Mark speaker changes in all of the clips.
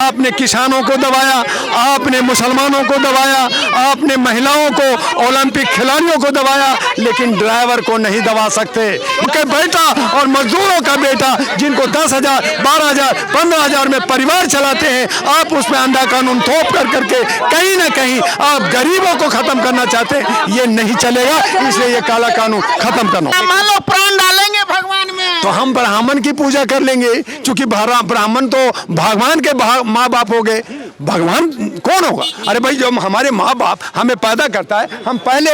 Speaker 1: आपने किसानों को दबाया, आपने मुसलमानों को दबाया, आपने महिलाओं को, ओलंपिक खिलाड़ियों को दबाया, लेकिन ड्राइवर को नहीं दबा सकते। उनके बेटा और मजदूरों का बेटा जिनको 10,000, 12,000, 15,000 में परिवार चलाते हैं, आप उसमें अंधा कानून थोप कर करके कहीं ना कहीं आप गरीबों को खत्म करना चाहते हैं। ये नहीं चलेगा, इसलिए ये काला कानून खत्म करना।
Speaker 2: मान लो प्राण डालेंगे भगवान में,
Speaker 1: तो हम ब्राह्मण की पूजा कर लेंगे, क्योंकि ब्राह्मण तो भगवान के माँ बाप हो गए। भगवान कौन होगा? अरे भाई, जो हमारे माँ बाप हमें पैदा करता है, हम पहले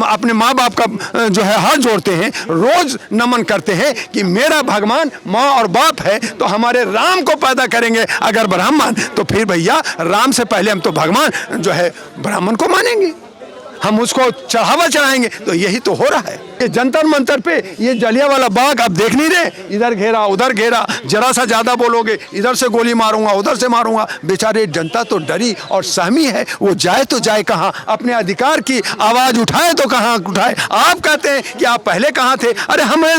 Speaker 1: अपने माँ बाप का जो है हाथ जोड़ते हैं, रोज नमन करते हैं कि मेरा भगवान माँ और बाप है, तो हमारे राम को पैदा करेंगे अगर ब्राह्मण, तो फिर भैया राम से पहले हम तो भगवान जो है ब्राह्मण को मानेंगे, हम उसको चढ़ावा चढ़ाएंगे। तो यही तो हो रहा है। ये जंतर मंतर पे ये जलियांवाला बाग आप देख नहीं रहे, इधर घेरा उधर घेरा, जरा सा ज्यादा बोलोगे इधर से गोली मारूंगा उधर से मारूंगा। बेचारे जनता तो डरी और सहमी है, वो जाए तो जाए कहाँ? अपने अधिकार की आवाज उठाए तो कहाँ उठाए? आप कहते हैं कि आप पहले कहाँ थे। अरे हमें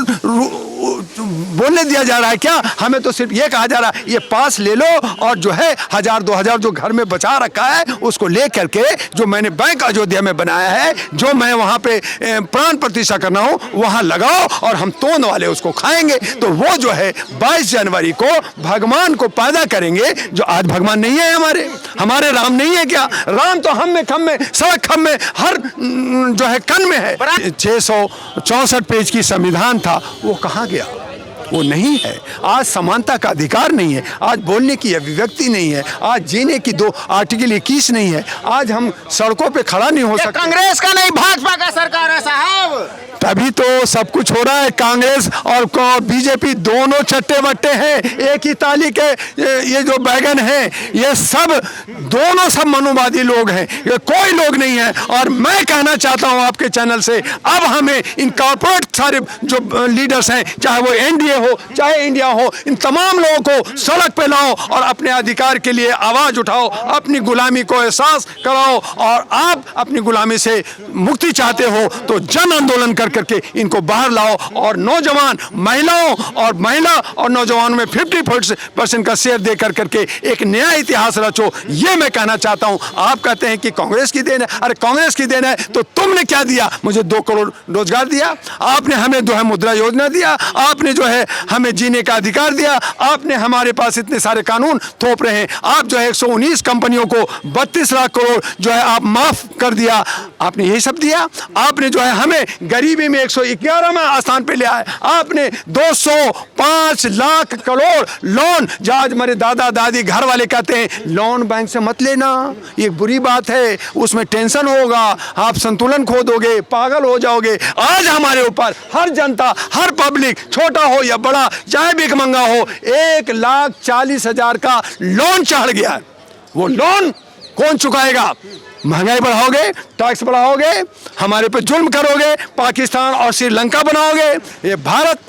Speaker 1: बोलने दिया जा रहा है क्या? हमें तो सिर्फ ये कहा जा रहा है ये पास ले लो और जो है 1,000 2,000 जो घर में बचा रखा है उसको ले करके, जो मैंने बैंक अयोध्या में बनाया है, जो मैं वहां पे प्राण प्रतिष्ठा करना हूं, वहां लगाओ और हम तोंद वाले उसको खाएंगे। तो वो जो है 22 जनवरी को भगवान को पैदा करेंगे, जो आज भगवान नहीं है हमारे राम नहीं है क्या? राम तो हम में खम में, सड़क खम में, हर जो है कन में है। 664 पेज की संविधान था, वो कहाँ गया? वो नहीं है। आज समानता का अधिकार नहीं है, आज बोलने की अभिव्यक्ति नहीं है, आज जीने की आर्टिकल 21 नहीं है, आज हम सड़कों पे खड़ा नहीं हो सकते।
Speaker 2: कांग्रेस का नहीं भाजपा का सरकार है साहब,
Speaker 1: तभी तो सब कुछ हो रहा है। कांग्रेस और बीजेपी दोनों चट्टे बट्टे हैं, एक ही ताली के ये जो बैगन हैं, ये सब दोनों सब मनुवादी लोग हैं, ये कोई लोग नहीं है। और मैं कहना चाहता हूं आपके चैनल से, अब हमें इन कॉर्पोरेट सारे जो लीडर्स हैं, चाहे वो एनडीए हो चाहे इंडिया हो, इन तमाम लोगों को सड़क पे लाओ और अपने अधिकार के लिए आवाज उठाओ, अपनी गुलामी को एहसास कराओ। और आप अपनी गुलामी से मुक्ति चाहते हो तो जन आंदोलन करके इनको बाहर लाओ, और नौजवान महिला और नौजवानों में 50% का शेयर दे करके एक नया इतिहास रचो। ये मैं कहना चाहता हूं। आप कहते हैं कि कांग्रेस की देन है, अरे कांग्रेस की देन है तो तुमने क्या दिया? मुझे 2 करोड़ रोजगार दिया, आपने हमें जो है मुद्रा योजना दिया, आपने जो है हमें जीने का अधिकार दिया, आपने हमारे पास इतने सारे कानून थोप रहे हैं, आप जो है 119 कंपनियों को 32 लाख करोड़ जो है आप माफ कर दिया, आपने यही सब दिया। आपने जो है हमें गरीबी में 111वें स्थान पे ले आए, आपने 205 लाख करोड़ लोन, जो आज हमारे दादा दादी घर वाले कहते हैं लोन बैंक से मत लेना, ये बुरी बात है, उसमें टेंशन होगा, आप संतुलन खो दोगे, पागल हो जाओगे। आज हमारे ऊपर हर जनता, हर पब्लिक, छोटा हो या बड़ा, चाहे भिखमंगा हो, 1,40,000 का लोन चढ़ गया। वो लोन कौन चुकाएगा? महंगाई बढ़ाओगे, टैक्स बढ़ाओगे, हमारे पे जुल्म करोगे, पाकिस्तान और श्रीलंका बनाओगे। ये भारत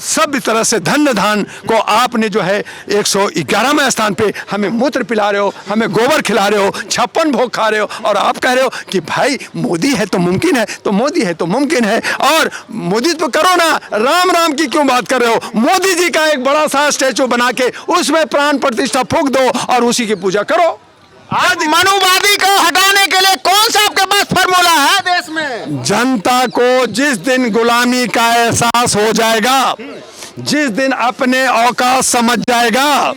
Speaker 1: सब तरह से धन्य धान को आपने जो है 111वें स्थान पे हमें मूत्र पिला रहे हो, हमें गोबर खिला रहे हो, 56 भोग खा रहे हो, और आप कह रहे हो कि भाई मोदी है तो मुमकिन है, तो मोदी है तो मुमकिन है। और मोदी तो करो ना, राम राम की क्यों बात कर रहे हो? मोदी जी का एक बड़ा सा स्टैचू बना के उसमें प्राण प्रतिष्ठा फूंक दो और उसी की पूजा करो।
Speaker 2: आज मनुवादी को हटाने के लिए कौन सा आपके पास फॉर्मूला है देश में?
Speaker 1: जनता को जिस दिन गुलामी का एहसास हो जाएगा, जिस दिन अपने औकात समझ जाएगा,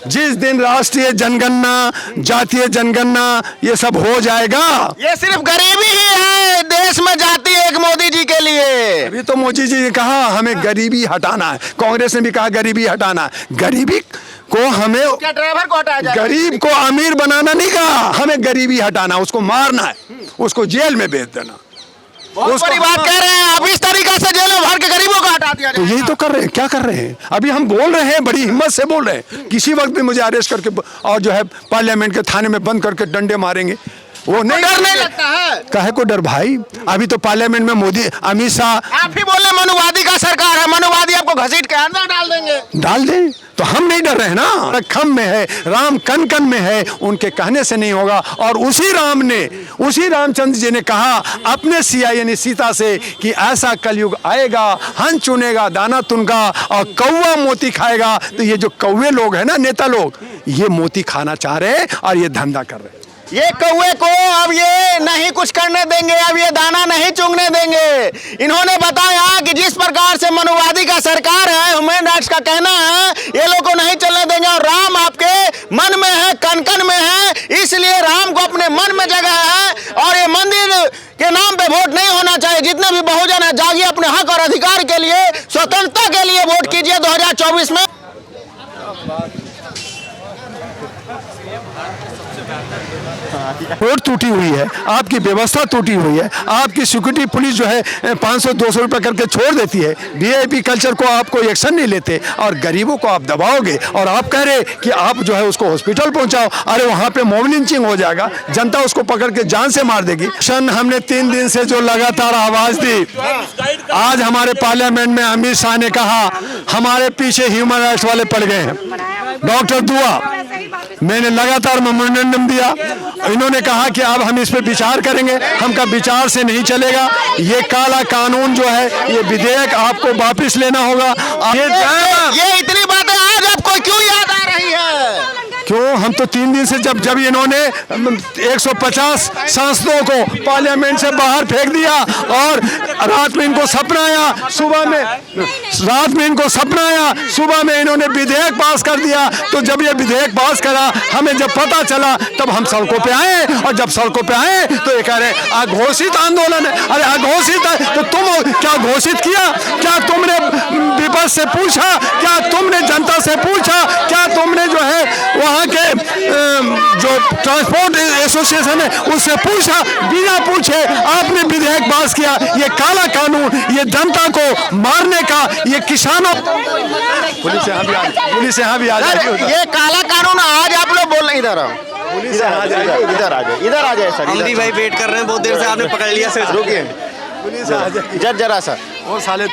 Speaker 1: जिस दिन राष्ट्रीय जनगणना, जातीय जनगणना ये सब हो जाएगा।
Speaker 2: ये सिर्फ गरीबी ही है देश में जाती है एक मोदी जी के लिए।
Speaker 1: अभी तो मोदी जी ने कहा हमें गरीबी हटाना है, कांग्रेस ने भी कहा गरीबी हटाना है। गरीबी को हमें,
Speaker 2: क्या ड्राइवर को हटाया जाए?
Speaker 1: गरीब को अमीर बनाना नहीं कहा, हमें गरीबी हटाना, उसको मारना है, उसको जेल में भेज देना।
Speaker 2: बहुत बड़ी बात कह रहे हैं आप, इस तरीके से जेलों भर के गरीबों को हटा दिया
Speaker 1: तो यही तो कर रहे हैं। क्या कर रहे हैं? अभी हम बोल रहे हैं, बड़ी हिम्मत से बोल रहे हैं, किसी वक्त भी मुझे अरेस्ट करके और जो है पार्लियामेंट के थाने में बंद करके डंडे मारेंगे। वो नहीं,
Speaker 2: डर नहीं लगता है?
Speaker 1: काहे को डर भाई? अभी तो पार्लियामेंट में मोदी, अमित शाह,
Speaker 2: आप ही बोले मनुवादी का सरकार है, मनुवादी आपको घसीट के अंदर डाल देंगे।
Speaker 1: डाल दें तो हम नहीं डर रहे हैं ना। खम में है, राम कन कन में है, उनके कहने से नहीं होगा। और उसी रामचंद्र जी ने कहा अपने सिया यानी सीता से कि ऐसा कलयुग आएगा, हन चुनेगा दाना तुनगा और कौवा मोती खाएगा। तो ये जो कौवे लोग हैं ना, नेता लोग, ये मोती खाना चाह रहे हैं और ये धंधा कर रहे हैं।
Speaker 2: ये कौवे को अब ये नहीं कुछ करने देंगे, अब ये दाना नहीं चुगने देंगे। इन्होंने बताया कि जिस प्रकार से मनुवादी का सरकार है, ह्यूमन राइट्स का कहना है, ये लोग को नहीं चलने देंगे। और राम आपके मन में है, कन कन में है, इसलिए राम को अपने मन में जगह है। और ये मंदिर के नाम पे वोट नहीं होना चाहिए। जितने भी बहुजन है, जागिए अपने हक और अधिकार के लिए, स्वतंत्रता के लिए वोट कीजिए 2024 में।
Speaker 1: रोड टूटी हुई है, आपकी व्यवस्था टूटी हुई है, आपकी सिक्योरिटी पुलिस जो है 500-200 रुपए करके छोड़ देती है। वीआईपी कल्चर को आप कोई एक्शन नहीं लेते और गरीबों को आप दबाओगे और आप कह रहे कि आप जो है उसको हॉस्पिटल पहुंचाओ। अरे वहां पे मॉब लिंचिंग हो जाएगा, जनता उसको पकड़ के जान से मार देगी। हमने 3 दिन से जो लगातार आवाज दी, आज हमारे पार्लियामेंट में अमित शाह ने कहा हमारे पीछे ह्यूमन राइट्स वाले पड़ गए हैं। डॉक्टर दुआ मैंने लगातार मेमोरेंडम दिया, इन्होंने कहा कि अब हम इस पे विचार करेंगे। हम का विचार से नहीं चलेगा, ये काला कानून जो है, ये विधेयक आपको वापस लेना होगा।
Speaker 2: ये इतनी बातें आज आपको क्यों याद आ रही है?
Speaker 1: क्यों? हम तो 3 दिन से जब इन्होंने 150 सांसदों को पार्लियामेंट से बाहर फेंक दिया और रात में इनको सपना आया, सुबह में इन्होंने विधेयक पास कर दिया। तो जब ये विधेयक पास करा, हमें जब पता चला तब हम सड़कों पे आए, और जब सड़कों पे आए तो ये कह रहे अघोषित आंदोलन है। अरे अघोषित है तो तुम क्या घोषित किया? क्या तुमने विपक्ष से पूछा? क्या तुमने जनता से पूछा? क्या तुमने जो है वहाँ के जो ट्रांसपोर्ट एसोसिएशन है उससे पूछा? बिना पूछे आपने विधेयक पास किया। ये काला कानून, ये जनता को मारने का, ये किसानों पुलिस यहाँ भी आ जाएगी।
Speaker 2: ये काला कानून आज आप लोग बोल रहे हैं। इधर आओ, इधर आ जाए सर।
Speaker 3: हम भी भाई वेट कर रहे हैं बहुत देर से, आपने पकड़ लिया सर।
Speaker 2: रुकिए,
Speaker 1: पुलिस आ जाएगी
Speaker 2: जरा सा।
Speaker 1: वो साले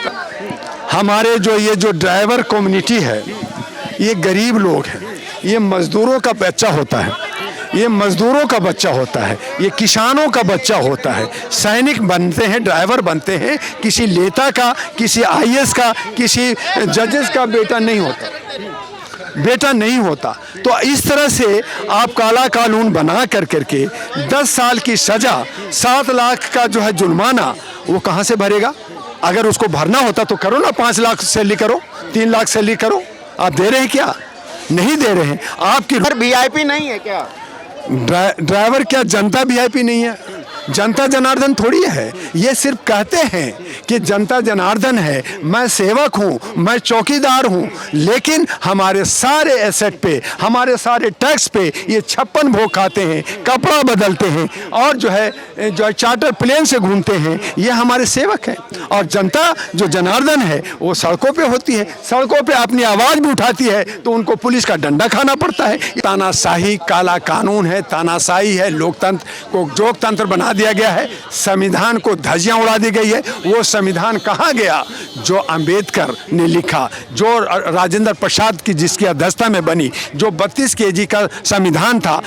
Speaker 1: हमारे ये जो ड्राइवर कम्युनिटी है, ये गरीब लोग हैं, ये मजदूरों का बच्चा होता है, ये मजदूरों का बच्चा होता है, ये किसानों का बच्चा होता है। सैनिक बनते हैं, ड्राइवर बनते हैं, किसी नेता का, किसी आईएएस का, किसी जजेस का बेटा नहीं होता। तो इस तरह से आप काला कानून बना करके 10 साल की सजा, 7 लाख का जो है जुर्माना, वो कहाँ से भरेगा? अगर उसको भरना होता तो करो ना, 5 लाख सैलरी करो, 3 लाख सैलरी करो। आप दे रहे हैं क्या? नहीं दे रहे हैं। आपकी
Speaker 2: वीआईपी नहीं है क्या?
Speaker 1: ड्राइवर क्या जनता वीआईपी नहीं है? जनता जनार्दन थोड़ी है। ये सिर्फ कहते हैं कि जनता जनार्दन है, मैं सेवक हूँ, मैं चौकीदार हूँ, लेकिन हमारे सारे एसेट पे, हमारे सारे टैक्स पे ये 56 भोग खाते हैं, कपड़ा बदलते हैं और जो है चार्टर प्लेन से घूमते हैं। ये हमारे सेवक हैं। और जनता जो जनार्दन है वो सड़कों पे होती है, सड़कों पे अपनी आवाज़ भी उठाती है, तो उनको पुलिस का डंडा खाना पड़ता है। तानाशाही काला कानून है, तानाशाही है, लोकतंत्र को जोकतंत्र बना दिया गया है, संविधान को धज्जियां उड़ा दी गई है। वो संविधान कहाँ गया जो अंबेडकर ने लिखा, जो राजेंद्र प्रसाद की जिसकी अध्यक्षता में बनी, जो 32 केजी का संविधान था,